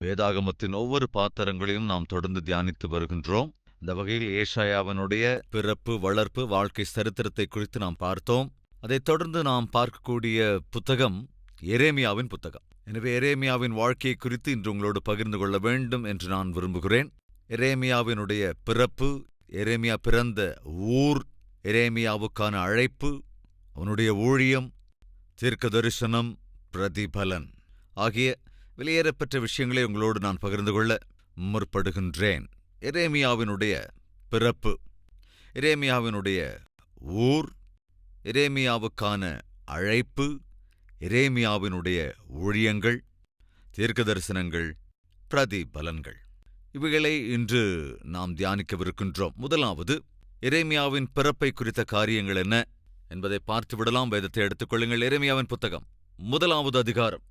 வேதாகமத்தின் ஒவ்வொரு பாத்திரங்களையும் நாம் தொடர்ந்து தியானித்து வருகின்றோம். இந்த வகையில் ஏசாயாவினுடைய பிறப்பு, வளர்ப்பு, வாழ்க்கை சரித்திரத்தை குறித்து நாம் பார்த்தோம். அதைத் தொடர்ந்து நாம் பார்க்கக்கூடிய புத்தகம் எரேமியாவின் புத்தகம். எனவே எரேமியாவின் வாழ்க்கையை குறித்து இன்று உங்களோடு பகிர்ந்து கொள்ள வேண்டும் என்று நான் விரும்புகிறேன். எரேமியாவினுடைய பிறப்பு, எரேமியா பிறந்த ஊர், எரேமியாவுக்கான அழைப்பு, அவனுடைய ஊழியம், தீர்க்க தரிசனம், பிரதிபலன் ஆகிய வெளியேறப்பெற்ற விஷயங்களை உங்களோடு நான் பகிர்ந்து கொள்ள முற்படுகின்றேன். எரேமியாவினுடைய பிறப்பு, எரேமியாவினுடைய ஊர், எரேமியாவுக்கான அழைப்பு, எரேமியாவினுடைய ஊழியங்கள், தீர்க்க தரிசனங்கள், பிரதிபலன்கள் இவைகளை இன்று நாம் தியானிக்கவிருக்கின்றோம். முதலாவது, எரேமியாவின் பிறப்பை குறித்த காரியங்கள் என்ன என்பதை பார்த்துவிடலாம். வேதத்தை எடுத்துக்கொள்ளுங்கள். எரேமியாவின் புத்தகம் 1வது அதிகாரம்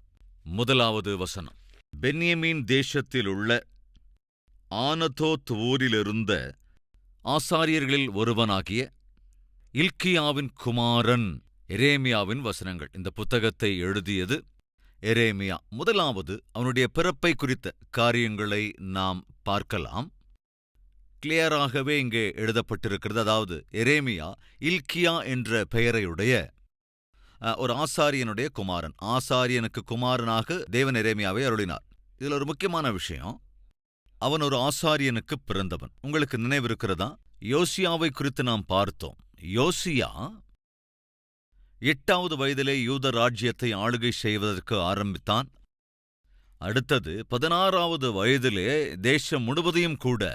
1வது வசனம். பென்யமீன் தேசத்தில் உள்ள ஆனதோத் ஊரிலிருந்த ஆசாரியர்களில் ஒருவனாகிய இல்க்கியாவின் குமாரன் எரேமியாவின் வசனங்கள். இந்த புத்தகத்தை எழுதியது எரேமியா. முதலாவது அவனுடைய பிறப்பை குறித்த காரியங்களை நாம் பார்க்கலாம். கிளியராகவே இங்கே எழுதப்பட்டிருக்கிறது. அதாவது எரேமியா இல்க்கியா என்ற பெயரையுடைய ஒரு ஆசாரியனுடைய குமாரன். ஆசாரியனுக்கு குமாரனாக தேவன் எரேமியாவை அருளினார். இதில் ஒரு முக்கியமான விஷயம், அவன் ஒரு ஆசாரியனுக்கு பிறந்தவன். உங்களுக்கு நினைவிருக்கிறதா? யோசியாவை குறித்து நாம் பார்த்தோம். யோசியா 8வது வயதிலே யூத ராஜ்யத்தை ஆளுகை செய்வதற்கு ஆரம்பித்தான். அடுத்தது 16வது வயதிலே தேசம் முழுவதையும் கூட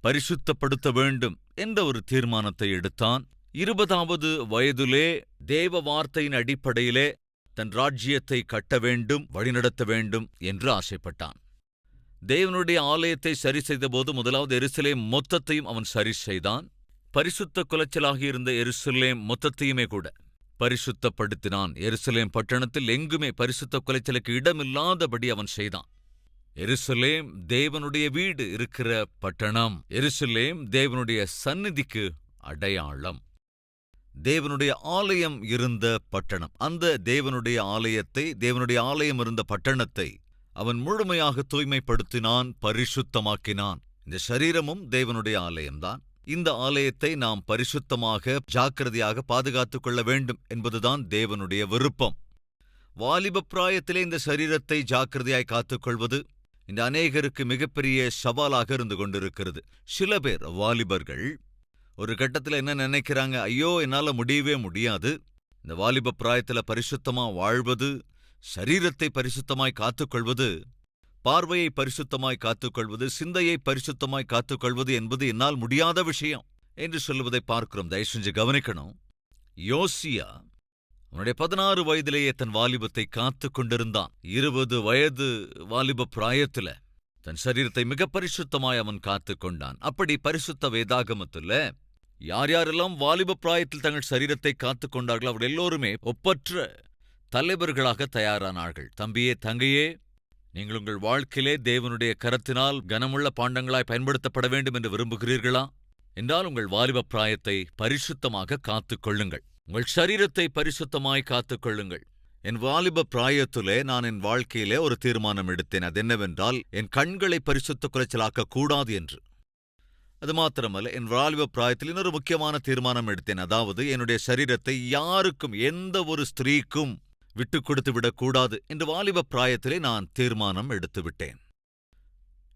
பரிசுத்தப்படுத்த வேண்டும் என்ற ஒரு தீர்மானத்தை எடுத்தான். 20வது வயதிலே தேவ வார்த்தையின் அடிப்படையிலே தன் ராஜ்யத்தை கட்ட வேண்டும், வழிநடத்த வேண்டும் என்று ஆசைப்பட்டான். தேவனுடைய ஆலயத்தை சரி செய்தபோது முதலாவது எருசலேம் மொத்தத்தையும் அவன் சரி செய்தான். பரிசுத்த குலைச்சலாகியிருந்த எருசலேம் மொத்தத்தையுமே கூட பரிசுத்தப்படுத்தினான். எருசலேம் பட்டணத்தில் எங்குமே பரிசுத்த குலைச்சலுக்கு இடமில்லாதபடி அவன் செய்தான். எருசலேம் தேவனுடைய வீடு இருக்கிற பட்டணம். எருசலேம் தேவனுடைய சந்நிதிக்கு அடையாளம். தேவனுடைய ஆலயம் இருந்த பட்டணம். அந்த தேவனுடைய ஆலயத்தை, தேவனுடைய ஆலயம் இருந்த பட்டணத்தை அவன் முழுமையாக தூய்மைப்படுத்தினான், பரிசுத்தமாக்கினான். இந்த சரீரமும் தேவனுடைய ஆலயம்தான். இந்த ஆலயத்தை நாம் பரிசுத்தமாக, ஜாக்கிரதையாக பாதுகாத்துக் கொள்ள வேண்டும் என்பதுதான் தேவனுடைய விருப்பம். வாலிப பிராயத்திலே இந்த சரீரத்தை ஜாக்கிரதையாய் காத்துக்கொள்வது இந்த அநேகருக்கு மிகப்பெரிய சவாலாக இருந்து கொண்டிருக்கிறது. சில பேர் வாலிபர்கள் ஒரு கட்டத்தில் என்ன நினைக்கிறாங்க, ஐயோ என்னால முடியவே முடியாது, இந்த வாலிப பிராயத்தில் பரிசுத்தமா வாழ்வது, சரீரத்தை பரிசுத்தமாய் காத்துக்கொள்வது, பார்வையை பரிசுத்தமாய் காத்துக்கொள்வது, சிந்தையை பரிசுத்தமாய் காத்துக்கொள்வது என்பது என்னால் முடியாத விஷயம் என்று சொல்லுவதை பார்க்கிறோம். தயவு செஞ்சு கவனிக்கணும். யோசியா அவனுடைய 16 வயதிலேயே தன் வாலிபத்தை காத்து கொண்டிருந்தான். 20 வயது வாலிப பிராயத்துல தன் சரீரத்தை மிக பரிசுத்தமாய் அவன் காத்து கொண்டான். அப்படி பரிசுத்த வேதாகமத்துல யார் யாரெல்லாம் வாலிப பிராயத்தில் தங்கள் சரீரத்தை காத்து கொண்டார்கள் அவர்கள் எல்லோருமே ஒப்பற்ற தலைவர்களாக தயாரானார்கள். தம்பியே, தங்கையே, நீங்கள் உங்கள் வாழ்க்கையிலே தேவனுடைய கரத்தினால் கனமுள்ள பாண்டங்களாய் பயன்படுத்தப்பட வேண்டும் என்று விரும்புகிறீர்களா? என்றால் உங்கள் வாலிப பிராயத்தை பரிசுத்தமாக காத்துக் கொள்ளுங்கள். உங்கள் சரீரத்தை பரிசுத்தமாய் காத்துக் கொள்ளுங்கள். என் வாலிப பிராயத்திலே நான் என் வாழ்க்கையிலே ஒரு தீர்மானம் எடுத்தேன். அது என்னவென்றால், என் கண்களை பரிசுத்த குலைச்சலாக்க கூடாது என்று. அது மாத்திரமல்ல, என் வாலிப பிராயத்தில் இன்னொரு முக்கியமான தீர்மானம் எடுத்தேன். அதாவது, என்னுடைய சரீரத்தை யாருக்கும், எந்த ஒரு ஸ்திரீக்கும் விட்டுக் கொடுத்து விடக்கூடாது என்று வாலிப பிராயத்திலே நான் தீர்மானம் எடுத்து விட்டேன்.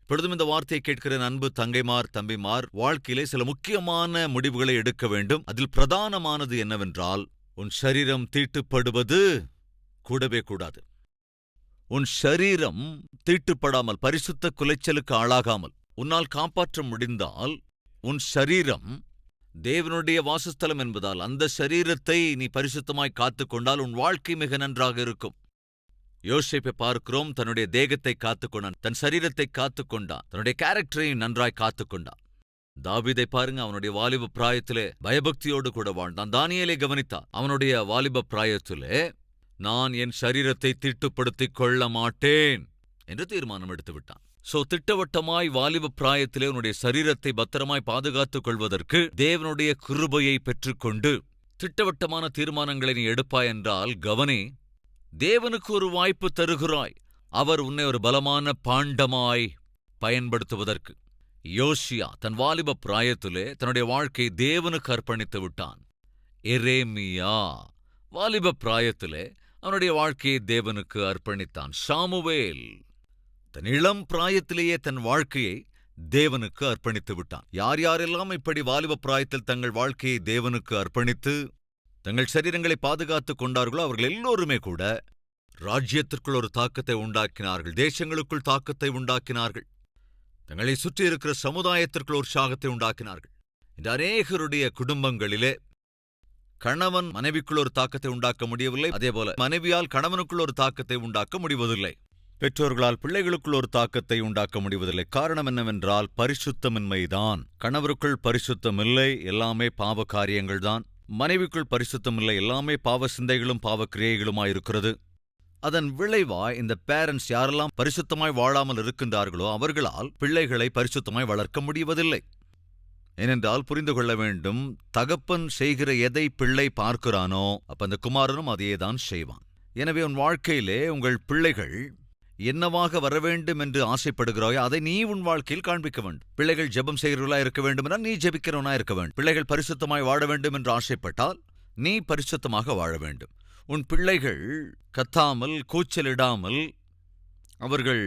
இப்பொழுதும் இந்த வார்த்தையை கேட்கிற அன்பு தங்கைமார், தம்பிமார், வாழ்க்கையிலே சில முக்கியமான முடிவுகளை எடுக்க வேண்டும். அதில் பிரதானமானது என்னவென்றால், உன் சரீரம் தீட்டுப்படுவது கூடவே கூடாது. உன் சரீரம் தீட்டுப்படாமல், பரிசுத்த குலைச்சலுக்கு ஆளாகாமல் உன்னால் காப்பாற்ற முடிந்தால், உன் சரீரம் தேவனுடைய வாசஸ்தலம் என்பதால் அந்த சரீரத்தை நீ பரிசுத்தமாய் காத்துக்கொண்டால் உன் வாழ்க்கை மிக நன்றாக இருக்கும். யோசேப்பை பார்க்கிறோம், தன்னுடைய தேகத்தை காத்துக்கொண்டான், தன் சரீரத்தை காத்துக்கொண்டான், தன்னுடைய கேரக்டரையும் நன்றாய் காத்துக்கொண்டான். தாவீதை பாருங்க, அவனுடைய வாலிப பிராயத்திலே பயபக்தியோடு கூட வாழ்ந்தான். தானியேலை கவனித்தான், அவனுடைய வாலிப பிராயத்திலே நான் என் சரீரத்தை தீட்டுப்படுத்திக் கொள்ள மாட்டேன் என்று தீர்மானம் எடுத்து விட்டான். திட்டவட்டமாய் வாலிப பிராயத்திலே உன்னுடைய சரீரத்தை பத்திரமாய் பாதுகாத்துக் கொள்வதற்கு தேவனுடைய கிருபையை பெற்றுக்கொண்டு திட்டவட்டமான தீர்மானங்களை நீ எடுப்பாய் என்றால், கவனி, தேவனுக்கு ஒரு வாய்ப்பு தருகிறாய். அவர் உன்னை ஒரு பலமான பாண்டமாய் பயன்படுத்துவதற்கு. யோசியா தன் வாலிப பிராயத்திலே தன்னுடைய வாழ்க்கையை தேவனுக்கு அர்ப்பணித்து விட்டான். எரேமியா வாலிப பிராயத்திலே அவனுடைய வாழ்க்கையை தேவனுக்கு அர்ப்பணித்தான். சாமுவேல் தன் இளம் பிராயத்திலேயே தன் வாழ்க்கையை தேவனுக்கு அர்ப்பணித்து விட்டான். யார் யாரெல்லாம் இப்படி வாலிப பிராயத்தில் தங்கள் வாழ்க்கையை தேவனுக்கு அர்ப்பணித்து தங்கள் சரீரங்களை பாதுகாத்துக் கொண்டார்களோ அவர்கள் எல்லோருமே கூட ராஜ்யத்திற்குள் ஒரு தாக்கத்தை உண்டாக்கினார்கள், தேசங்களுக்குள் தாக்கத்தை உண்டாக்கினார்கள், தங்களை சுற்றி இருக்கிற சமுதாயத்திற்குள் உற்சாகத்தை உண்டாக்கினார்கள். இந்த அநேகருடைய குடும்பங்களிலே கணவன் மனைவிக்குள் ஒரு தாக்கத்தை உண்டாக்க முடியவில்லை, அதேபோல மனைவியால் கணவனுக்குள் ஒரு தாக்கத்தை உண்டாக்க முடிவதில்லை, பெற்றோர்களால் பிள்ளைகளுக்குள் ஒரு தாக்கத்தை உண்டாக்க முடிவதில்லை. காரணம் என்னவென்றால் பரிசுத்தமின்மைதான். கணவருக்குள் பரிசுத்தமில்லை, எல்லாமே பாவ காரியங்கள்தான். மனைவிக்குள் பரிசுத்தமில்லை, எல்லாமே பாவ சிந்தைகளும் பாவ கிரியைகளுமாயிருக்கிறது. அதன் விளைவாய் இந்த பேரண்ட்ஸ் யாரெல்லாம் பரிசுத்தமாய் வாழாமல் இருக்கின்றார்களோ அவர்களால் பிள்ளைகளை பரிசுத்தமாய் வளர்க்க முடிவதில்லை. ஏனென்றால் புரிந்து கொள்ள வேண்டும், தகப்பன் செய்கிற எதை பிள்ளை பார்க்கிறானோ அப்ப அந்த குமாரனும் அதையேதான் செய்வான். எனவே உன் வாழ்க்கையிலே உங்கள் பிள்ளைகள் என்னவாக வரவேண்டும் என்று ஆசைப்படுகிறாயோ அதை நீ உன் வாழ்க்கையில் காண்பிக்க வேண்டும். பிள்ளைகள் ஜெபம் செய்கிறவர்களா இருக்க வேண்டும் என்றால் நீ ஜெபிக்கிறவனா இருக்க வேண்டும். பிள்ளைகள் பரிசுத்தமாய் வாழ வேண்டும் என்று ஆசைப்பட்டால் நீ பரிசுத்தமாக வாழ வேண்டும். உன் பிள்ளைகள் கத்தாமல் கூச்சலிடாமல் அவர்கள்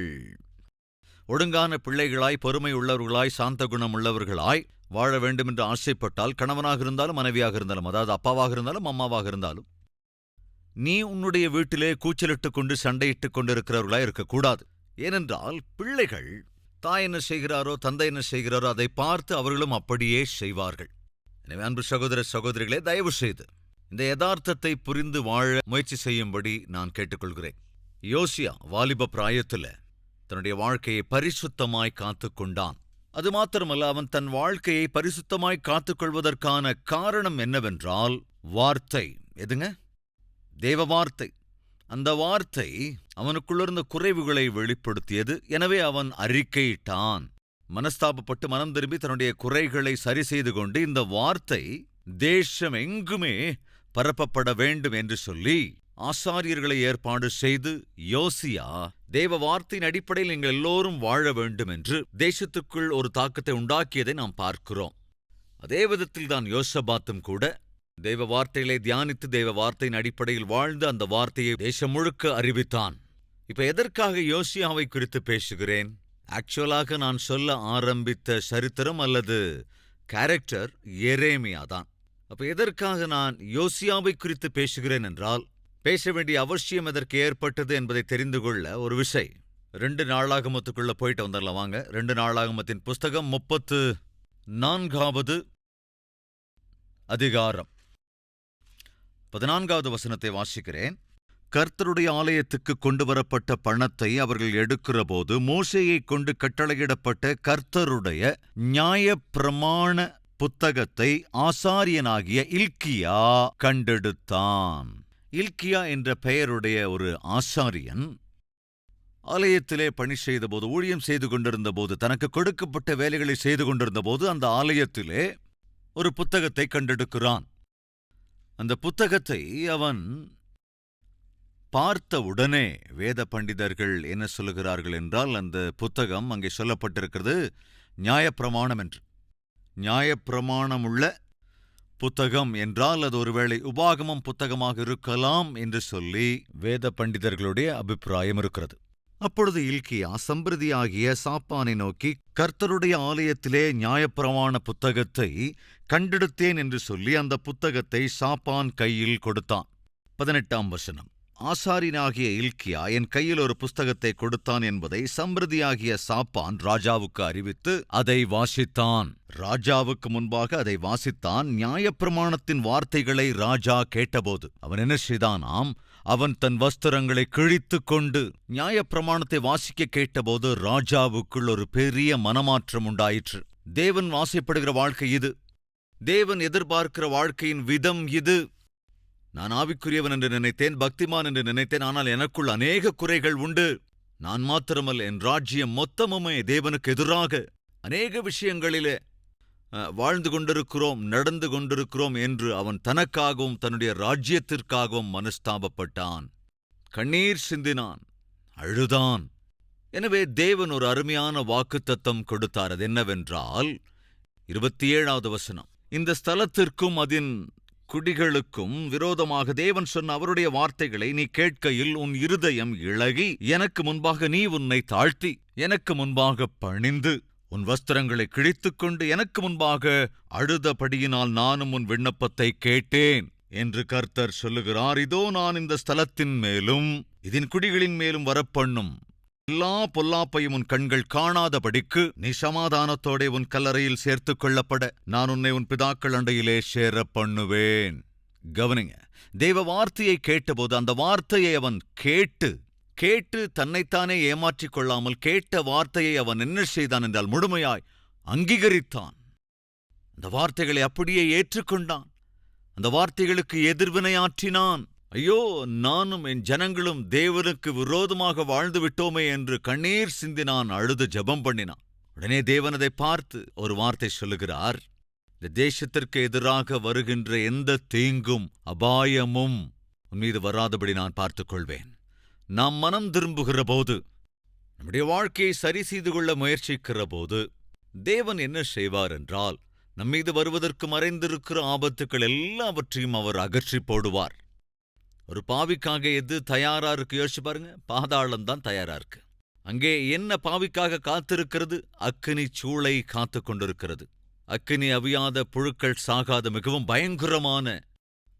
ஒழுங்கான பிள்ளைகளாய் பொறுமை உள்ளவர்களாய் சாந்த குணம் உள்ளவர்களாய் வாழ வேண்டும் என்று ஆசைப்பட்டால் கணவனாக இருந்தாலும் மனைவியாக இருந்தாலும், அதாவது அப்பாவாக இருந்தாலும் அம்மாவாக இருந்தாலும், நீ உன்னுடைய வீட்டிலே கூச்சலிட்டுக் கொண்டு சண்டையிட்டுக் கொண்டிருக்கிறவர்களாய் இருக்கக்கூடாது. ஏனென்றால் பிள்ளைகள் தாய் என்ன செய்கிறாரோ தந்தை என்ன செய்கிறாரோ அதை பார்த்து அவர்களும் அப்படியே செய்வார்கள். எனவே அன்பு சகோதர சகோதரிகளே, தயவு செய்து இந்த யதார்த்தத்தை புரிந்து வாழ முயற்சி செய்யும்படி நான் கேட்டுக்கொள்கிறேன். யோசியா வாலிப பிராயத்தில் தன்னுடைய வாழ்க்கையை பரிசுத்தமாய் காத்துக்கொண்டான். அது மாத்திரமல்ல, அவன் தன் வாழ்க்கையை பரிசுத்தமாய் காத்துக்கொள்வதற்கான காரணம் என்னவென்றால் வார்த்தை. எதுங்க? தேவ வார்த்தை. அந்த வார்த்தை அவனுக்குள்ளிருந்த குறைவுகளை வெளிப்படுத்தியது. எனவே அவன் அறிக்கையிட்டான். மனஸ்தாபப்பட்டு மனம் திரும்பி தன்னுடைய குறைகளை சரி செய்து கொண்டு இந்த வார்த்தை தேசம் எங்குமே பரப்பப்பட வேண்டும் என்று சொல்லி ஆசாரியர்களை ஏற்பாடு செய்து யோசியா தேவ வார்த்தையின் அடிப்படையில் நீங்கள் எல்லோரும் வாழ வேண்டும் என்று தேசத்துக்குள் ஒரு தாக்கத்தை உண்டாக்கியதை நாம் பார்க்கிறோம். அதே விதத்தில்தான் யோசபாத்தும் கூட தெய்வ வார்த்தைகளை தியானித்து தெய்வ வார்த்தையின் அடிப்படையில் வாழ்ந்து அந்த வார்த்தையை தேசம் முழுக்க அறிவித்தான். இப்ப எதற்காக யோசியாவை குறித்து பேசுகிறேன்? ஆக்சுவலாக நான் சொல்ல ஆரம்பித்த சரித்திரம் அல்லது கேரக்டர் எரேமியா தான். அப்ப எதற்காக நான் யோசியாவை குறித்து பேசுகிறேன் என்றால், பேச வேண்டிய அவசியம் எதற்கு ஏற்பட்டது என்பதை தெரிந்து கொள்ள ஒரு விஷயம். 2 நாளாகமத்துக்குள்ள போயிட்டு வந்துடலாம் வாங்க. 2 நாளாகமத்தின் புஸ்தகம் 34வது அதிகாரம் 14வது வசனத்தை வாசிக்கிறேன். கர்த்தருடைய ஆலயத்துக்கு கொண்டு வரப்பட்ட பணத்தை அவர்கள் எடுக்கிறபோது மோசேயைக் கொண்டு கட்டளையிடப்பட்ட கர்த்தருடைய நியாயப்பிரமாண புத்தகத்தை ஆசாரியனாகிய இல்க்கியா கண்டெடுத்தான். இல்க்கியா என்ற பெயருடைய ஒரு ஆசாரியன் ஆலயத்திலே பணி செய்தபோது, ஊழியம் செய்து கொண்டிருந்தபோது, தனக்கு கொடுக்கப்பட்ட வேலைகளை செய்து கொண்டிருந்தபோது அந்த ஆலயத்திலே ஒரு புத்தகத்தை கண்டெடுக்கிறான். அந்த புத்தகத்தை அவன் பார்த்த உடனே வேத பண்டிதர்கள் என்ன சொல்லுகிறார்கள் என்றால், அந்த புத்தகம் அங்கே சொல்லப்பட்டிருக்கிறது நியாயப்பிரமாணம் என்று. நியாயப்பிரமாணமுள்ள புத்தகம் என்றால் அது ஒருவேளை உபாகமம் புத்தகமாக இருக்கலாம் என்று சொல்லி வேத பண்டிதர்களுடைய அபிப்பிராயம் இருக்கிறது. அப்பொழுது இல்க்கியா சம்பிரதியாகிய சாப்பானை நோக்கி, கர்த்தருடைய ஆலயத்திலே நியாயப்பிரமாண புத்தகத்தை கண்டெடுத்தேன் என்று சொல்லி அந்த புத்தகத்தை சாப்பான் கையில் கொடுத்தான். 18ஆம் வசனம். ஆசாரியனாகிய இல்க்கியா என் கையில் ஒரு புஸ்தகத்தை கொடுத்தான் என்பதை சம்பிரதியாகிய சாப்பான் ராஜாவுக்கு அறிவித்து அதை வாசித்தான். ராஜாவுக்கு முன்பாக அதை வாசித்தான். நியாயப்பிரமாணத்தின் வார்த்தைகளை ராஜா கேட்டபோது அவன் என்ன செய்தானாம்? அவன் தன் வஸ்திரங்களை கிழித்துக் கொண்டு நியாயப்பிரமாணத்தை வாசிக்க கேட்டபோது ராஜாவுக்குள் ஒரு பெரிய மனமாற்றம் உண்டாயிற்று. தேவன் வாசைப்படுகிற வாழ்க்கை இது. தேவன் எதிர்பார்க்கிற வாழ்க்கையின் விதம் இது. நான் ஆவிக்குரியவன் என்று நினைத்தேன், பக்திமான் என்று நினைத்தேன். ஆனால் எனக்குள் அநேக குறைகள் உண்டு. நான் மாத்திரமல்ல, என் ராஜ்யம் மொத்தமுமே தேவனுக்கு எதிராக அநேக விஷயங்களிலே வாழ்ந்து கொண்டிருக்கிறோம், நடந்து கொண்டிருக்கிறோம் என்று அவன் தனக்காகவும் தன்னுடைய ராஜ்யத்திற்காகவும் மனஸ்தாபப்பட்டான், கண்ணீர் சிந்தினான், அழுதான். எனவே தேவன் ஒரு அருமையான வாக்குத்தத்தம் கொடுத்தார். அது என்னவென்றால் 27வது வசனம், இந்த ஸ்தலத்திற்கும் அதன் குடிகளுக்கும் விரோதமாக தேவன் சொன்ன அவருடைய வார்த்தைகளை நீ கேட்கையில் உன் இருதயம் இளகி, எனக்கு முன்பாக நீ உன்னை தாழ்த்தி, எனக்கு முன்பாக பணிந்து, உன் வஸ்திரங்களை கிழித்துக்கொண்டு எனக்கு முன்பாக அழுதபடியினால் நானும் உன் விண்ணப்பத்தை கேட்டேன் என்று கர்த்தர் சொல்லுகிறார். இதோ நான் இந்த ஸ்தலத்தின் மேலும் இதன் குடிகளின் மேலும் வரப்பண்ணும் எல்லா பொல்லாப்பையும் உன் கண்கள் காணாதபடிக்கு நீ சமாதானத்தோടെ உன் கல்லறையில் சேர்த்துக் கொள்ளப்பட நான் உன்னை உன் பிதாக்கள் அண்டையிலே சேர பண்ணுவேன். கவனிங்க, தேவ வார்த்தையை கேட்டபோது அந்த வார்த்தையை அவன் கேட்டு தன்னைத்தானே ஏமாற்றிக் கொள்ளாமல் கேட்ட வார்த்தையை அவன் என்ன செய்தான் என்றால் முழுமையாய் அங்கீகரித்தான். அந்த வார்த்தைகளை அப்படியே ஏற்றுக்கொண்டான். அந்த வார்த்தைகளுக்கு எதிர்வினையாற்றினான். ஐயோ, நானும் என் ஜனங்களும் தேவனுக்கு விரோதமாக வாழ்ந்து விட்டோமே என்று கண்ணீர் சிந்தினான், அழுது ஜெபம் பண்ணினான். உடனே தேவன் அதை பார்த்து ஒரு வார்த்தை சொல்லுகிறார், இந்த தேசத்திற்கு எதிராக வருகின்ற எந்த தீங்கும் அபாயமும் உன் மீது வராதபடி நான் பார்த்துக் கொள்வேன். நாம் மனம் திரும்புகிற போது, நம்முடைய வாழ்க்கையை சரி செய்து கொள்ள முயற்சிக்கிற போது தேவன் என்ன செய்வார் என்றால், நம்மீது வருவதற்கு மறைந்திருக்கிற ஆபத்துக்கள் எல்லாவற்றையும் அவர் அகற்றி போடுவார். ஒரு பாவிக்காக எது தயாரா இருக்கு யோசிச்சு பாருங்க. பாதாளம் தான் தயாரா இருக்கு. அங்கே என்ன பாவிக்காக காத்திருக்கிறது? அக்கினி சூளை காத்து கொண்டிருக்கிறது. அக்கினி அவியாத, புழுக்கள் சாகாத மிகவும் பயங்கரமான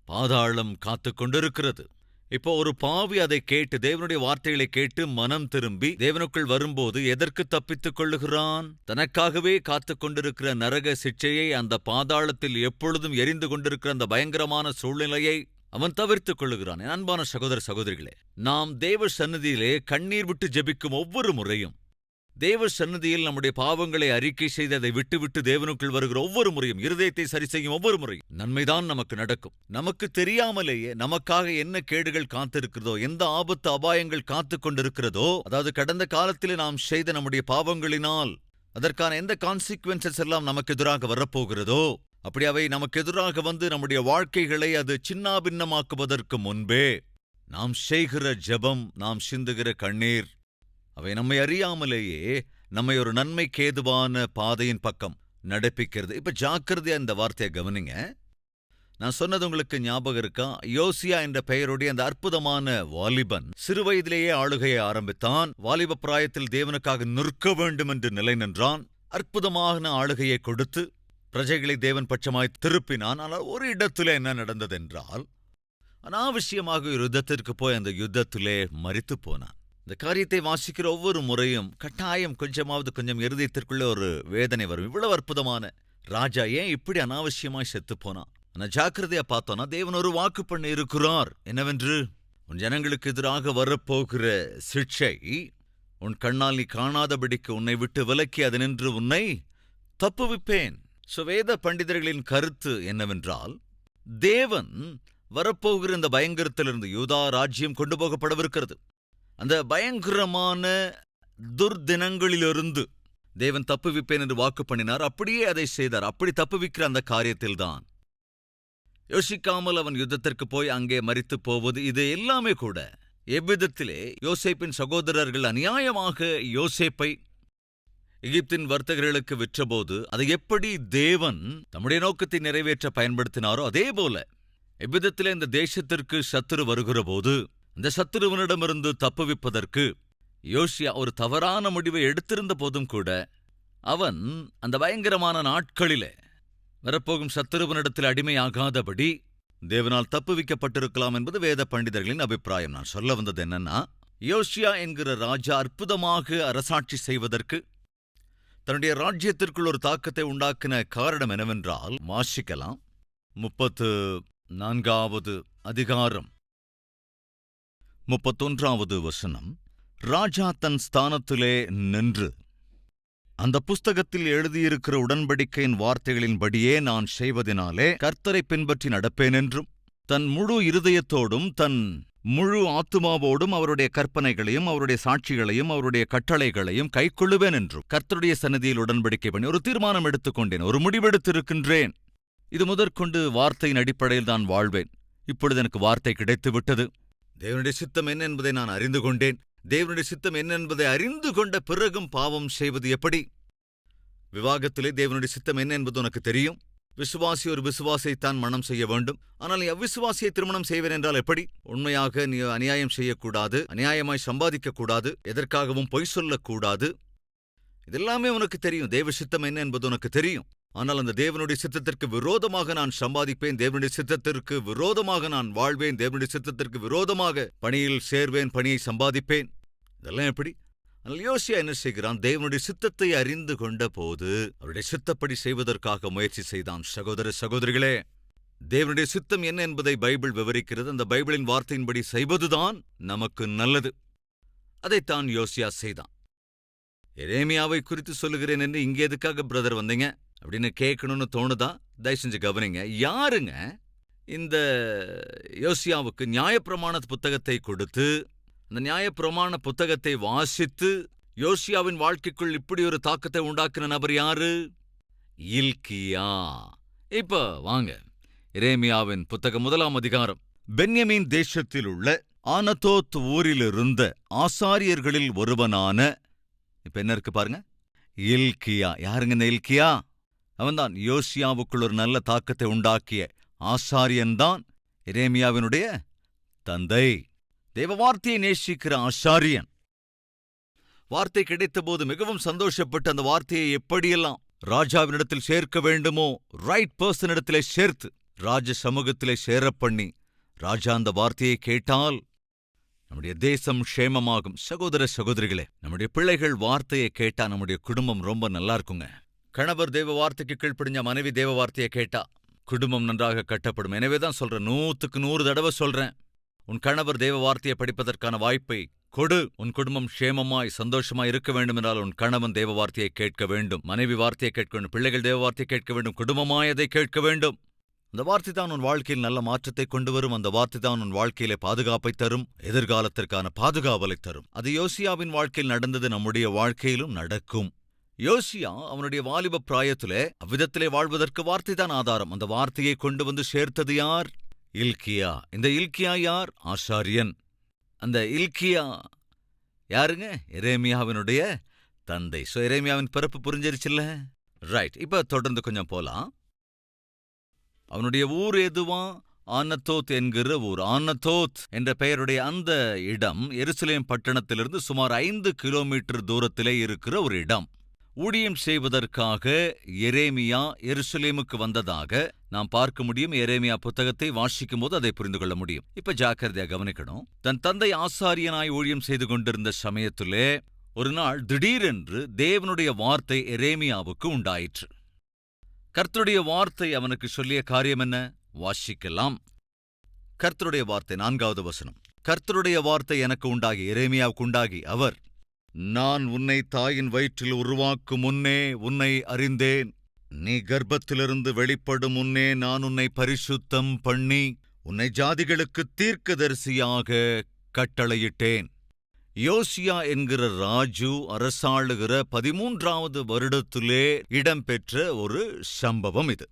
பாதாளம் காத்து கொண்டிருக்கிறது. இப்போ ஒரு பாவி அதை கேட்டு, தேவனுடைய வார்த்தைகளை கேட்டு மனம் திரும்பி தேவனுக்குள் வரும்போது எதற்கு தப்பித்துக் கொள்ளுகிறான்? தனக்காகவே காத்து கொண்டிருக்கிற நரக சிட்சையை, அந்த பாதாளத்தில் எப்பொழுதும் எரிந்து கொண்டிருக்கிற அந்த பயங்கரமான சூழ்நிலையை அவன் தவிர்த்துக் கொள்ளுகிறான். என் அன்பான சகோதர சகோதரிகளே, நாம் தேவ சந்நிதியிலே கண்ணீர் விட்டு ஜெபிக்கும் ஒவ்வொரு முறையும், தேவ சந்நிதியில் நம்முடைய பாவங்களை அறிக்கை செய்து அதை விட்டுவிட்டு தேவனுக்குள் வருகிற ஒவ்வொரு முறையும், இருதயத்தை சரி செய்யும் ஒவ்வொரு முறையும் நன்மைதான் நமக்கு நடக்கும். நமக்கு தெரியாமலேயே நமக்காக என்ன கேடுகள் காத்திருக்கிறதோ, எந்த ஆபத்து அபாயங்கள் காத்து கொண்டிருக்கிறதோ, அதாவது கடந்த காலத்திலே நாம் செய்த நம்முடைய பாவங்களினால் அதற்கான எந்த கான்சிக்வன்சஸ் எல்லாம் நமக்கு எதிராக வரப்போகிறதோ, அப்படி அவை நமக்கு எதிராக வந்து நம்முடைய வாழ்க்கைகளை அது சின்னாபின்னமாக்குவதற்கு முன்பே நாம் செய்கிற ஜெபம், நாம் சிந்துகிற கண்ணீர், அவை நம்மை அறியாமலேயே நம்மை ஒரு நன்மைக்கு ஏதுவான பாதையின் பக்கம் நடப்பிக்கிறது. இப்ப ஜாக்கிரதையா இந்த வார்த்தையை கவனிங்க. நான் சொன்னது உங்களுக்கு ஞாபகம் இருக்கா? யோசியா என்ற பெயருடைய அந்த அற்புதமான வாலிபன் சிறு வயதிலேயே ஆளுகையை ஆரம்பித்தான். வாலிப பிராயத்தில் தேவனுக்காக நிற்க வேண்டும் என்று நிலை நின்றான். அற்புதமான ஆளுகையை கொடுத்து பிரஜைகளை தேவன் பட்சமாய் திருப்பினான். ஆனால் ஒரு இடத்திலே என்ன நடந்ததென்றால், அனாவசியமாக ஒரு யுத்தத்திற்கு போய் அந்த யுத்தத்திலே மரித்து போனான். இந்த காரியத்தை வாசிக்கிற ஒவ்வொரு முறையும் கட்டாயம் கொஞ்சம் இருதயத்திற்குள்ளே ஒரு வேதனை வரும். இவ்வளவு அற்புதமான ராஜா ஏன் இப்படி அனாவசியமாய் செத்து போனான்? ஆனா ஜாக்கிரதையா பார்த்தோன்னா தேவன் ஒரு வாக்கு பண்ணி இருக்கிறார். என்னவென்று, உன் ஜனங்களுக்கு எதிராக வரப்போகிற சிட்சை உன் கண்ணால் நீ காணாதபடிக்கு உன்னை விட்டு விலக்கி அதனின்று உன்னை தப்புவிப்பேன். வேத பண்டிதர்களின் கருத்து என்னவென்றால், தேவன் வரப்போகிற இந்த பயங்கரத்திலிருந்து யூதா ராஜ்யம் கொண்டு போகப்படவிருக்கிறது. அந்த பயங்கரமான துர்தினங்களிலிருந்து தேவன் தப்புவிப்பேன் என்று வாக்கு பண்ணினார். அப்படியே அதை செய்தார். அப்படி தப்புவிக்கிற அந்த காரியத்தில்தான் யோசிக்காமல் அவன் யுத்தத்திற்கு போய் அங்கே மரித்து போவது, இது எல்லாமே கூட எவ்விதத்திலே யோசேப்பின் சகோதரர்கள் அநியாயமாக யோசேப்பை எகிப்தின் வர்த்தகர்களுக்கு விற்றபோது அதை எப்படி தேவன் தம்முடைய நோக்கத்தை நிறைவேற்ற பயன்படுத்தினாரோ, அதே போல எவ்விதத்திலே இந்த தேசத்திற்கு சத்துரு வருகிற போது இந்த சத்துருவனிடமிருந்து தப்புவிப்பதற்கு யோசியா ஒரு தவறான முடிவை எடுத்திருந்த போதும் கூட அவன் அந்த பயங்கரமான நாட்களிலே வரப்போகும் சத்துருவனிடத்தில் அடிமையாகாதபடி தேவனால் தப்புவிக்கப்பட்டிருக்கலாம் என்பது வேத பண்டிதர்களின் அபிப்பிராயம். நான் சொல்ல வந்தது என்னன்னா, யோசியா என்கிற ராஜா அற்புதமாக அரசாட்சி செய்வதற்கு, தன்னுடைய ராஜ்யத்திற்குள் ஒரு தாக்கத்தை உண்டாக்கின காரணம் என்னவென்றால், வாசிக்கலாம் 34வது அதிகாரம் 31வது வசனம். ராஜா தன் ஸ்தானத்திலே நின்று, அந்த புஸ்தகத்தில் எழுதியிருக்கிற உடன்படிக்கையின் வார்த்தைகளின்படியே நான் செய்வதினாலே கர்த்தரை பின்பற்றி நடப்பேன் என்றும், தன் முழு இருதயத்தோடும் தன் முழு ஆத்துமாவோடும் அவருடைய கற்பனைகளையும் அவருடைய சாட்சிகளையும் அவருடைய கட்டளைகளையும் கைக்கொள்ளுவேன் என்றும் கர்த்தருடைய சந்நிதியில் உடன்படிக்கை பண்ணி ஒரு தீர்மானம் எடுத்துக்கொண்டேன், ஒரு முடிவெடுத்திருக்கின்றேன். இது முதற்கொண்டு வார்த்தையின் அடிப்படையில் நான் வாழ்வேன். இப்பொழுது எனக்கு வார்த்தை கிடைத்துவிட்டது. தேவனுடைய சித்தம் என்ன என்பதை நான் அறிந்து கொண்டேன். தேவனுடைய சித்தம் என்ன என்பதை அறிந்து கொண்ட பிறகும் பாவம் செய்வது எப்படி? விவாகத்திலே தேவனுடைய சித்தம் என்ன என்பது உனக்கு தெரியும். விசுவாசி ஒரு விசுவாசைத்தான் மனம் செய்ய வேண்டும். ஆனால் நீ அவ்விசுவாசியை திருமணம் செய்வேன் என்றால் எப்படி? உண்மையாக நீ அநியாயம் செய்யக்கூடாது, அநியாயமாய் சம்பாதிக்கக்கூடாது, எதற்காகவும் பொய் சொல்லக்கூடாது. இதெல்லாமே உனக்கு தெரியும். தேவ சித்தம் என்ன என்பது உனக்கு தெரியும். ஆனால் அந்த தேவனுடைய சித்தத்திற்கு விரோதமாக நான் சம்பாதிப்பேன், தேவனுடைய சித்தத்திற்கு விரோதமாக நான் வாழ்வேன், தேவனுடைய சித்தத்திற்கு விரோதமாக பணியில் சேர்வேன், பணியை சம்பாதிப்பேன். இதெல்லாம் எப்படி? ஆனால் யோசியா என்ன செய்கிறான்? தேவனுடைய சித்தத்தை அறிந்து கொண்ட போது அவருடைய சித்தப்படி செய்வதற்காக முயற்சி செய்தான். சகோதர சகோதரிகளே, தேவனுடைய சித்தம் என்ன என்பதை பைபிள் விவரிக்கிறது. அந்த பைபிளின் வார்த்தையின்படி செய்வதுதான் நமக்கு நல்லது. அதைத்தான் யோசியா செய்தான். எரேமியாவை குறித்து சொல்லுகிறேன் என்று இங்கே எதுக்காக பிரதர் வந்தீங்க அப்படின்னு கேட்கணும்னு தோணுதா? தயவு செஞ்சு கவனிங்க. யாருங்க இந்த யோசியாவுக்கு நியாயப்பிரமாண புத்தகத்தை கொடுத்து, அந்த நியாயப்பிரமாண புத்தகத்தை வாசித்து யோசியாவின் வாழ்க்கைக்குள் இப்படி ஒரு தாக்கத்தை உண்டாக்கின நபர் யாரு? இல்கியா. இப்ப வாங்க, எரேமியாவின் புத்தகம் 1ஆம் அதிகாரம். பென்யமீன் தேசத்தில் உள்ள ஆனதோத் ஊரிலிருந்த ஆசாரியர்களில் ஒருவனான, இப்ப என்ன இருக்கு பாருங்க, இல்கியா. யாருங்க இந்த இல்கியா? அவன்தான் யோசியாவுக்குள் ஒரு நல்ல தாக்கத்தை உண்டாக்கிய ஆசாரியன்தான் எரேமியாவினுடைய தந்தை. தேவ வார்த்தையை நேசிக்கிற ஆசாரியன். வார்த்தை கிடைத்தபோது மிகவும் சந்தோஷப்பட்டு அந்த வார்த்தையை எப்படியெல்லாம் ராஜாவினிடத்தில் சேர்க்க வேண்டுமோ ரைட் பர்சனிடத்திலே சேர்த்து ராஜ சமூகத்திலே சேரப்பண்ணி, ராஜா அந்த வார்த்தையை கேட்டால் நம்முடைய தேசம் க்ஷேமமாகும். சகோதர சகோதரிகளே, நம்முடைய பிள்ளைகள் வார்த்தையை கேட்டா நம்முடைய குடும்பம் ரொம்ப நல்லா இருக்குங்க. கணவர் தேவ வார்த்தைக்கு கீழ்ப்படிஞ்ச மனைவி தேவ வார்த்தையை கேட்டா குடும்பம் நன்றாக கட்டப்படும். எனவேதான் சொல்றேன், 100க்கு 100 தடவை சொல்றேன், உன் கணவர் தேவ வார்த்தையை படிப்பதற்கான வாய்ப்பை கொடு. உன் குடும்பம் க்ஷேமமாய் சந்தோஷமாய் இருக்க வேண்டும் என்றால் உன் கணவன் தேவ வார்த்தையை கேட்க வேண்டும், மனைவி வார்த்தையை கேட்க வேண்டும், பிள்ளைகள் தேவ வார்த்தையை கேட்க வேண்டும், குடும்பமாய் அதை கேட்க வேண்டும். அந்த வார்த்தை தான் உன் வாழ்க்கையில் நல்ல மாற்றத்தை கொண்டு வரும். அந்த வார்த்தை தான் உன் வாழ்க்கையிலே பாதுகாப்பை தரும், எதிர்காலத்திற்கான பாதுகாவலை தரும். அது யோசியாவின் வாழ்க்கையில் நடந்தது, நம்முடைய வாழ்க்கையிலும் நடக்கும். யோசியா அவனுடைய வாலிப பிராயத்திலே அவ்விதத்திலே வாழ்வதற்கு வார்த்தை தான் ஆதாரம். அந்த வார்த்தையை கொண்டு வந்து சேர்த்தது யார்? இல்கியா. இந்த இல்கியா யார்? ஆசாரியன். அந்த இல்கியா யாருங்க? எரேமியாவினுடைய தந்தை. சோ எரேமியாவின் பிறப்பு புரிஞ்சிருச்சுல்ல? ரைட். இப்ப தொடர்ந்து கொஞ்சம் போலாம். அவனுடைய ஊர் எதுவா? ஆனதோத் என்கிற ஊர். ஆனதோத் என்ற பெயருடைய அந்த இடம் எருசலேம் பட்டணத்திலிருந்து சுமார் 5 கிலோமீட்டர் தூரத்திலே இருக்கிற ஒரு இடம். ஊழியம் செய்வதற்காக எரேமியா எருசலேமுக்கு வந்ததாக நாம் பார்க்க முடியும். எரேமியா புத்தகத்தை வாசிக்கும் போது அதை புரிந்து கொள்ள முடியும். இப்ப ஜாக்கிரதையா கவனிக்கணும். தன் தந்தை ஆசாரியனாய் ஊழியம் செய்து கொண்டிருந்த சமயத்திலே ஒரு நாள் திடீரென்று தேவனுடைய வார்த்தை எரேமியாவுக்கு உண்டாயிற்று. கர்த்தருடைய வார்த்தை அவனுக்கு சொல்லிய காரியம் என்ன? வாசிக்கலாம். கர்த்தருடைய வார்த்தை 4வது வசனம். கர்த்தருடைய வார்த்தை எனக்கு உண்டாகி, எரேமியாவுக்கு உண்டாகி, அவர், நான் உன்னை தாயின் வயிற்றில் உருவாக்கும் முன்னே உன்னை அறிந்தேன், நீ கர்ப்பத்திலிருந்து வெளிப்படும் முன்னே நான் உன்னை பரிசுத்தம் பண்ணி உன்னை ஜாதிகளுக்கு தீர்க்கதரிசியாக கட்டளையிட்டேன். யோசியா என்கிற ராஜு அரசாளுகிற 13வது வருடத்திலே இடம்பெற்ற ஒரு சம்பவம் இது.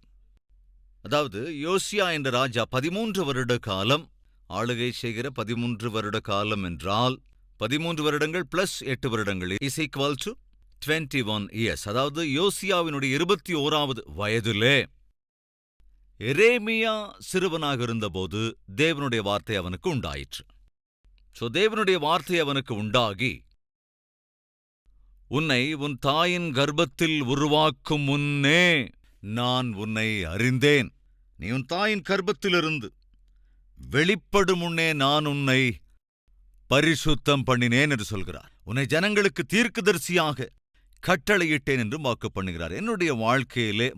அதாவது யோசியா என்ற ராஜா 13 வருட காலம் ஆளுகை செய்கிற 13 வருட காலம் என்றால் 13 வருடங்கள் பிளஸ் 8 வருடங்கள் இஸ் ஈக்வல் டு 21 இயர்ஸ். அதாவது யோசியாவினுடைய 21வது வயதிலே எரேமியா சிறுவனாக இருந்தபோது தேவனுடைய வார்த்தை அவனுக்கு உண்டாயிற்று. தேவனுடைய வார்த்தை அவனுக்கு உண்டாகி, உன்னை உன் தாயின் கர்ப்பத்தில் உருவாக்கும் முன்னே நான் உன்னை அறிந்தேன், நீ உன் தாயின் கர்ப்பத்திலிருந்து வெளிப்படும் முன்னே நான் உன்னை பரிசுத்தம் பண்ணினேன் என்று சொல்கிறார். உன்னை ஜனங்களுக்கு தீர்க்கதரிசியாக கட்டளையிட்டேன் என்று வாக்கு பண்ணுகிறார். என்னுடைய வாழ்க்கையிலே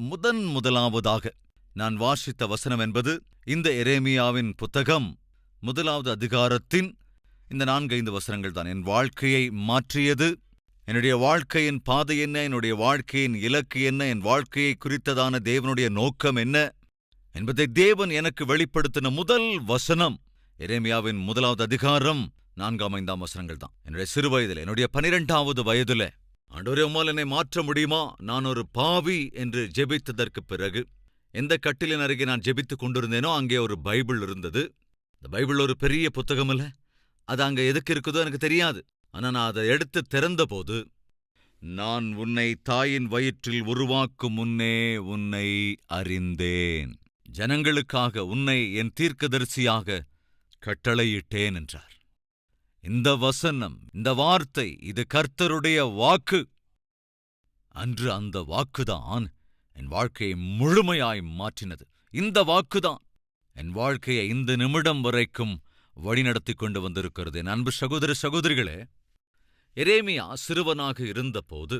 முதலாவதாக நான் வாசித்த வசனம் என்பது இந்த எரேமியாவின் புத்தகம் 1வது அதிகாரத்தின் இந்த 4-5 வசனங்கள் தான். என் வாழ்க்கையை மாற்றியது. என்னுடைய வாழ்க்கையின் பாதை என்ன, என்னுடைய வாழ்க்கையின் இலக்கு என்ன, என் வாழ்க்கையை குறித்ததான தேவனுடைய நோக்கம் என்ன என்பதை தேவன் எனக்கு வெளிப்படுத்தின முதல் வசனம் எரேமியாவின் 1வது அதிகாரம் 4-5 வசனங்கள் தான். என்னுடைய சிறு வயதில், என்னுடைய 12வது வயதில், ஆண்டவரே உம்மால் என்னை மாற்ற முடியுமா, நான் ஒரு பாவி என்று ஜெபித்ததற்கு பிறகு எந்த கட்டிலின் அருகே நான் ஜெபித்துக் கொண்டிருந்தேனோ அங்கே ஒரு பைபிள் இருந்தது. இந்த பைபிள் ஒரு பெரிய புத்தகம் இல்ல, அது அங்க எதுக்கு இருக்குதோ எனக்கு தெரியாது. ஆனா நான் அதை எடுத்து திறந்தபோது, நான் உன்னை தாயின் வயிற்றில் உருவாக்கும் முன்னே உன்னை அறிந்தேன். ஜனங்களுக்காக உன்னை என் தீர்க்கதரிசியாக கட்டளையிட்டேன் என்றார். இந்த வசனம், இந்த வார்த்தை, இது கர்த்தருடைய வாக்கு. அன்று அந்த வாக்குதான் என் வாழ்க்கையை முழுமையாய் மாற்றினது. இந்த வாக்குதான் என் வாழ்க்கையை இந்த நிமிடம் வரைக்கும் வழிநடத்திக் கொண்டு வந்திருக்கிறது. என் அன்பு சகோதர சகோதரிகளே, எரேமியா சிறுவனாக இருந்தபோது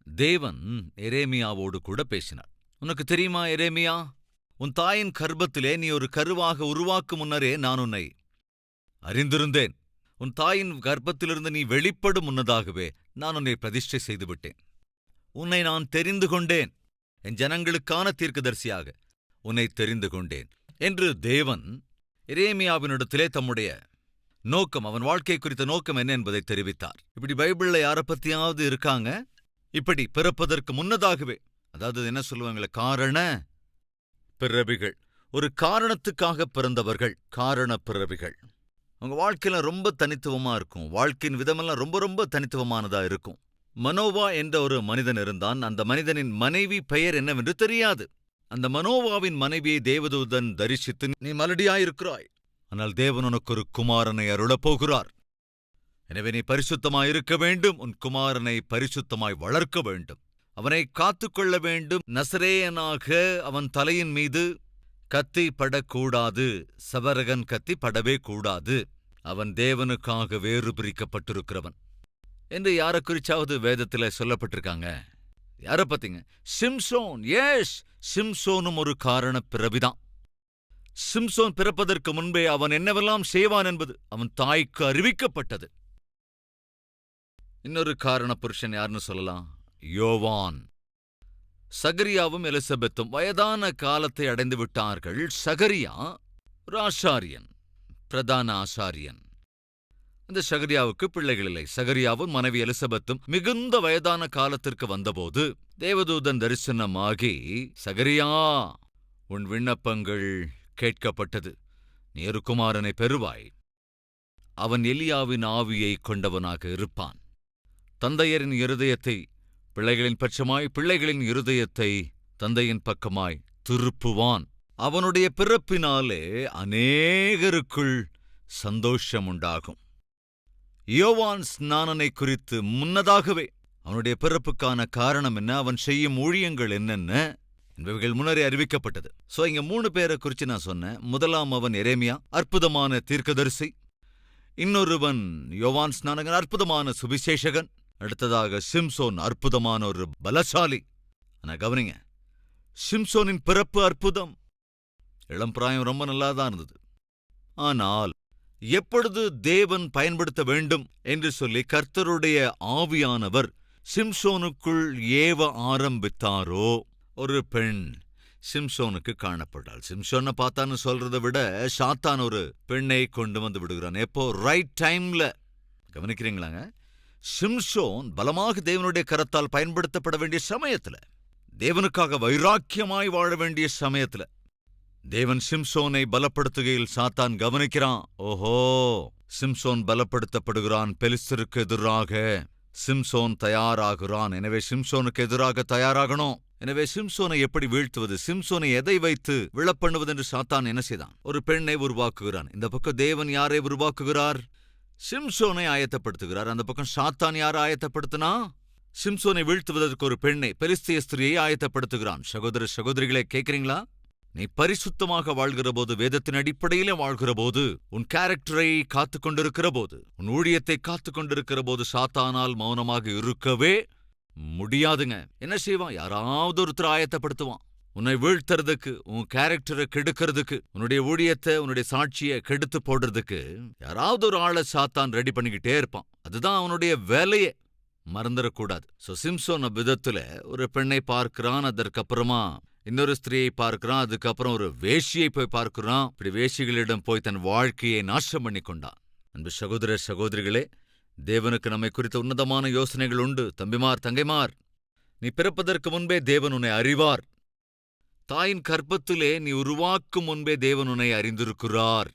தேவன் எரேமியாவோடு கூட பேசினார். உனக்கு தெரியுமா எரேமியா, உன் தாயின் கர்ப்பத்திலே நீ ஒரு கருவாக உருவாக்கும் முன்னரே நான் உன்னை அறிந்திருந்தேன். உன் தாயின் கர்ப்பத்திலிருந்து நீ வெளிப்படும் முன்னதாகவே நான் உன்னை பிரதிஷ்டை செய்துவிட்டேன். உன்னை நான் தெரிந்து கொண்டேன். என் ஜனங்களுக்கான தீர்க்கதரிசியாக உன்னை தெரிந்து கொண்டேன் என்று தேவன் எரேமியாவினிடத்திலே தம்முடைய நோக்கம், அவன் வாழ்க்கை குறித்த நோக்கம் என்ன என்பதை தெரிவித்தார். இப்படி பைபிள்ல யாரை பத்தியாவது இருக்காங்க? இப்படி பிறப்பதற்கு முன்னதாகவே, அதாவது என்ன சொல்லுவாங்களே, காரண பிறவிகள், ஒரு காரணத்துக்காக பிறந்தவர்கள் காரண பிறவிகள். அவங்க வாழ்க்கையில ரொம்ப தனித்துவமா இருக்கும். வாழ்க்கையின் விதமெல்லாம் ரொம்ப ரொம்ப தனித்துவமானதா இருக்கும். மனோவா என்ற ஒரு மனிதன் இருந்தான். அந்த மனிதனின் மனைவி பெயர் என்னவென்று தெரியாது. அந்த மனோவாவின் மனைவியை தேவதூதன் தரிசித்து, நீ மலடியாயிருக்கிறாய், ஆனால் தேவன் உனக்கு ஒரு குமாரனை அருளப் போகிறார். எனவே நீ பரிசுத்தமாய் இருக்க வேண்டும். உன் குமாரனை பரிசுத்தமாய் வளர்க்க வேண்டும். அவனை காத்துக்கொள்ள வேண்டும். நசரேயனாக அவன் தலையின் மீது கத்தி படக்கூடாது. சவரகன் கத்தி படவே கூடாது. அவன் தேவனுக்காக வேறு பிரிக்கப்பட்டிருக்கிறவன் என்று யாரை குறிச்சாவது வேதத்துல சொல்லப்பட்டிருக்காங்க? யார பத்திங்க? சிம்சோன். எஸ், சிம்சோனும் ஒரு காரண பிறவிதான். சிம்சோன் பிறப்பதற்கு முன்பே அவன் என்னவெல்லாம் செய்வான் என்பது அவன் தாய்க்கு அறிவிக்கப்பட்டது. இன்னொரு காரண புருஷன் யாருன்னு சொல்லலாம்? யோவான். சகரியாவும் எலிசபெத்தும் வயதான காலத்தை அடைந்து விட்டார்கள். சகரியா ஒரு ஆசாரியன், பிரதான ஆசாரியன். அந்த சகரியாவுக்கு பிள்ளைகள் இல்லை. சகரியாவும் மனைவி எலிசபெத்தும் மிகுந்த வயதான காலத்திற்கு வந்தபோது தேவதூதன் தரிசனமாகி, சகரியா, உன் விண்ணப்பங்கள் கேட்கப்பட்டது. நீ ஒரு குமாரனை பெறுவாய். அவன் எலியாவின் ஆவியை கொண்டவனாக இருப்பான். தந்தையரின் இருதயத்தை பிள்ளைகளின் பட்சமாய், பிள்ளைகளின் இருதயத்தை தந்தையின் பக்கமாய் திருப்புவான். அவனுடைய பிறப்பினாலே அநேகருக்குள் சந்தோஷம் உண்டாகும். யோவான் ஸ்நானனை குறித்து முன்னதாகவே அவனுடைய பிறப்புக்கான காரணம் என்ன, அவன் செய்யும் ஊழியங்கள் என்னென்ன என்பவைகள் முன்னரே அறிவிக்கப்பட்டது. சோ இங்க 3 பேரை குறித்து நான் சொன்னேன். முதலாம் அவன் எரேமியா, அற்புதமான தீர்க்கதரிசி. இன்னொருவன் யோவான் ஸ்நானகன், அற்புதமான சுவிசேஷகன். அடுத்ததாக சிம்சோன், அற்புதமான ஒரு பலசாலி. ஆனா கவனிங்க, சிம்சோனின் பிறப்பு அற்புதம். இளம் பிராயம் ரொம்ப நல்லாதான் இருந்தது. ஆனால் எப்பொழுது தேவன் பயன்படுத்த வேண்டும் என்று சொல்லி கர்த்தருடைய ஆவியானவர் சிம்சோனுக்குள் ஏவ ஆரம்பித்தாரோ, ஒரு பெண் சிம்சோனுக்கு காணப்பட்டாள். சிம்சோனை பார்த்தான்னு சொல்றதை விட சாத்தான் ஒரு பெண்ணை கொண்டு வந்து விடுகிறான். எப்போ? ரைட் டைம்ல. கவனிக்கிறீங்களாங்க? சிம்சோன் பலமாக தேவனுடைய கரத்தால் பயன்படுத்தப்பட வேண்டிய சமயத்துல, தேவனுக்காக வைராக்கியமாய் வாழ வேண்டிய சமயத்துல தேவன் சிம்சோனை பலப்படுத்துகையில் சாத்தான் கவனிக்கிறான். ஓஹோ, சிம்சோன் பலப்படுத்தப்படுகிறான். பெலிஸ்தருக்கு எதிராக சிம்சோன் தயாராகிறான். எனவே சிம்சோனுக்கு எதிராக தயாராகணும். எனவே சிம்சோனை எப்படி வீழ்த்துவது, சிம்சோனை எதை வைத்து விழப்பண்ணுவது என்று சாத்தான் என்ன செய்தான்? ஒரு பெண்ணை உருவாக்குகிறான். இந்த பக்கம் தேவன் யாரை உருவாக்குகிறார்? சிம்சோனை ஆயத்தப்படுத்துகிறார். அந்த பக்கம் சாத்தான் யாரை ஆயத்தப்படுத்தினா? சிம்சோனை வீழ்த்துவதற்கு ஒரு பெண்ணை, பெலிஸ்திய ஸ்திரியை ஆயத்தப்படுத்துகிறான். சகோதர சகோதரிகளை கேட்கிறீங்களா? நீ பரிசுத்தமாக வாழ்கிற போது, வேதத்தின் அடிப்படையிலே வாழ்கிற போது, உன் கேரக்டரை காத்துக் கொண்டிருக்கிற போது, உன் ஊழியத்தை காத்துக் கொண்டிருக்கிற போது சாத்தானால் மௌனமாக இருக்கவே முடியாதுங்க. என்ன செய்வான்? யாராவது ஒருத்தர் ஆயத்தப்படுத்துவான். உன்னை வீழ்த்துறதுக்கு, உன் கேரக்டரை கெடுக்கிறதுக்கு, உன்னுடைய ஊழியத்தை, உன்னுடைய சாட்சியை கெடுத்து போடுறதுக்கு யாராவது ஒரு ஆளை சாத்தான் ரெடி பண்ணிக்கிட்டே இருப்பான். அதுதான் அவனுடைய வேலையே. மறந்துடக்கூடாது. சிம்சோன் விதத்துல ஒரு பெண்ணை பார்க்கிறான். அதற்கப்புறமா இன்னொரு ஸ்திரியை பார்க்கிறான். அதுக்கப்புறம் ஒரு வேஷியை போய் பார்க்கிறான். இப்படி வேஷிகளிடம் போய் தன் வாழ்க்கையை நாசம் பண்ணி கொண்டான். அன்பு சகோதர சகோதரிகளே, தேவனுக்கு நம்மை குறித்த உன்னதமான யோசனைகள் உண்டு. தம்பிமார், தங்கைமார், நீ பிறப்பதற்கு முன்பே தேவன் உன்னை அறிவார். தாயின் கர்ப்பத்திலே நீ உருவாக்கும் முன்பே தேவன் உன்னை அறிந்திருக்கிறார்.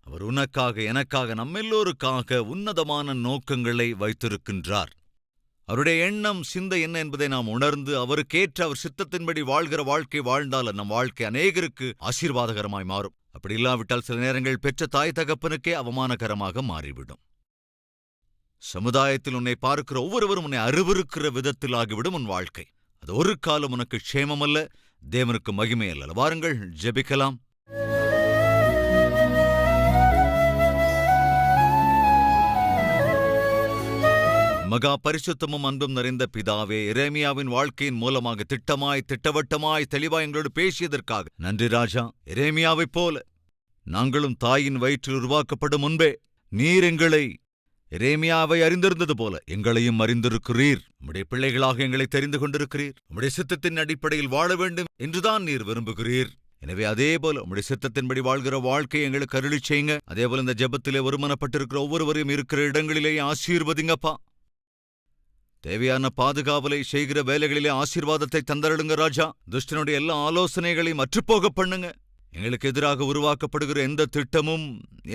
அவர் உனக்காக, எனக்காக, நம்மெல்லோருக்காக உன்னதமான நோக்கங்களை வைத்திருக்கின்றார். அவருடைய எண்ணம், சிந்தை என்ன என்பதை நாம் உணர்ந்து அவருக்கேற்ற அவர் சித்தத்தின்படி வாழ்கிற வாழ்க்கை வாழ்ந்தால் நம் வாழ்க்கை அநேகருக்கு ஆசீர்வாதகரமாய் மாறும். அப்படி இல்லாவிட்டால் சில நேரங்கள் பெற்ற தாய் தகப்பனுக்கே அவமானகரமாக மாறிவிடும். சமுதாயத்தில் உன்னை பார்க்கிற ஒவ்வொருவரும் உன்னை அருவருக்கிற விதத்தில் ஆகிவிடும் உன் வாழ்க்கை. அது ஒரு காலம் உனக்கு க்ஷேமமல்ல, தேவனுக்கு மகிமை அல்ல. வாருங்கள் ஜெபிக்கலாம். மகா பரிசுத்தமும் அன்பும் நிறைந்த பிதாவே, எரேமியாவின் வாழ்க்கையின் மூலமாக திட்டமாய், திட்டவட்டமாய், தெளிவாய் எங்களோடு பேசியதற்காக நன்றி ராஜா. எரேமியாவைப் போல நாங்களும் தாயின் வயிற்றில் உருவாக்கப்படும் முன்பே நீர் எங்களை எரேமியாவை அறிந்திருந்தது போல எங்களையும் அறிந்திருக்கிறீர். உம்முடைய பிள்ளைகளாக எங்களை தெரிந்து கொண்டிருக்கிறீர். உம்முடைய சித்தத்தின் அடிப்படையில் வாழ வேண்டும் என்றுதான் நீர் விரும்புகிறீர். எனவே அதேபோல உம்முடைய சித்தத்தின்படி வாழ்கிற வாழ்க்கையை எங்களுக்கு அருளி செய்யுங்க. அதேபோல இந்த ஜெபத்திலே ஒருமனப்பட்டிருக்கிற ஒவ்வொருவரையும் இருக்கிற இடங்களிலேயே ஆசீர்வதிங்கப்பா. தேவையான பாதுகாவலை செய்கிற வேலைகளிலே ஆசீர்வாதத்தை தந்தருளுங்க ராஜா. துஷ்டனுடைய எல்லா ஆலோசனைகளையும் அற்றுப்போக பண்ணுங்க. எங்களுக்கு எதிராக உருவாக்கப்படுகிற எந்த திட்டமும்,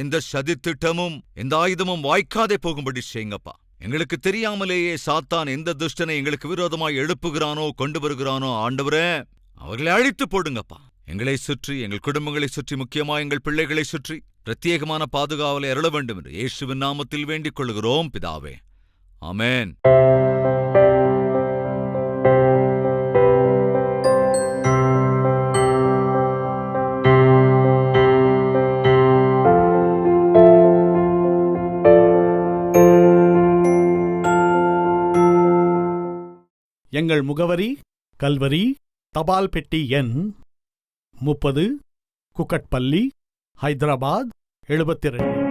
எந்த சதி திட்டமும், எந்த ஆயுதமும் வாய்க்காதே போகும்படி செய்யுங்கப்பா. எங்களுக்கு தெரியாமலேயே சாத்தான் எந்த துஷ்டனை எங்களுக்கு விரோதமாய் எழுப்புகிறானோ, கொண்டு வருகிறானோ, ஆண்டவரே அவர்களை அழித்து போடுங்கப்பா. எங்களை சுற்றி, எங்கள் குடும்பங்களை சுற்றி, முக்கியமாக எங்கள் பிள்ளைகளை சுற்றி பிரத்யேகமான பாதுகாவலை அருள வேண்டும் என்று இயேசுவின் நாமத்தில் வேண்டிக் கொள்கிறோம் பிதாவே. ஆமென். எங்கள் முகவரி: கல்வரி, தபால் பெட்டி எண் 30, குக்கட்பள்ளி, ஹைதராபாத் 72.